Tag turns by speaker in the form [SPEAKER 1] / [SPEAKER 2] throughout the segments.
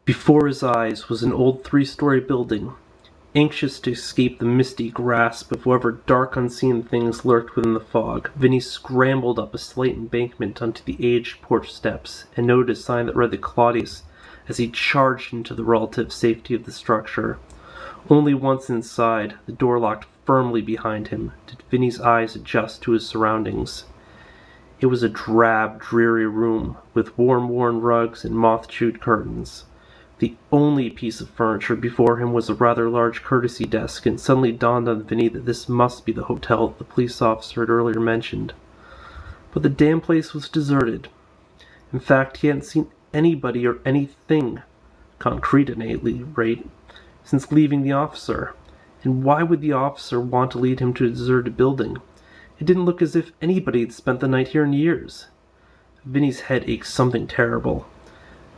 [SPEAKER 1] Before his eyes was an old three-story building. Anxious to escape the misty grasp of whatever dark unseen things lurked within the fog, Vinny scrambled up a slight embankment onto the aged porch steps and noted a sign that read the Claudius as he charged into the relative safety of the structure. Only once inside, the door locked firmly behind him, did Vinny's eyes adjust to his surroundings. It was a drab, dreary room with worm-worn rugs and moth-chewed curtains. The only piece of furniture before him was a rather large courtesy desk, and it suddenly dawned on Vinny that this must be the hotel that the police officer had earlier mentioned. But the damn place was deserted. In fact, he hadn't seen anybody or anything, concrete at any rate, since leaving the officer. And why would the officer want to lead him to a deserted building? It didn't look as if anybody had spent the night here in years. Vinny's head ached something terrible.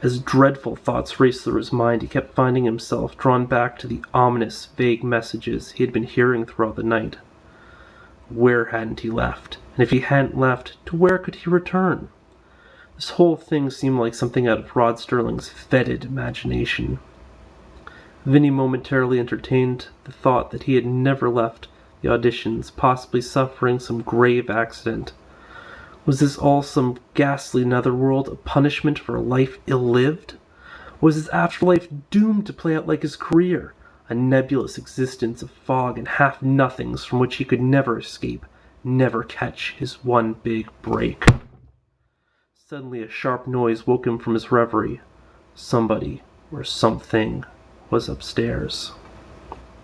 [SPEAKER 1] As dreadful thoughts raced through his mind, he kept finding himself drawn back to the ominous, vague messages he had been hearing throughout the night. Where hadn't he left? And if he hadn't left, to where could he return? This whole thing seemed like something out of Rod Sterling's fetid imagination. Vinny momentarily entertained the thought that he had never left the auditions, possibly suffering some grave accident. Was this all some ghastly netherworld, a punishment for a life ill-lived? Was his afterlife doomed to play out like his career, a nebulous existence of fog and half-nothings from which he could never escape, never catch his one big break? Suddenly a sharp noise woke him from his reverie. Somebody, or something, was upstairs.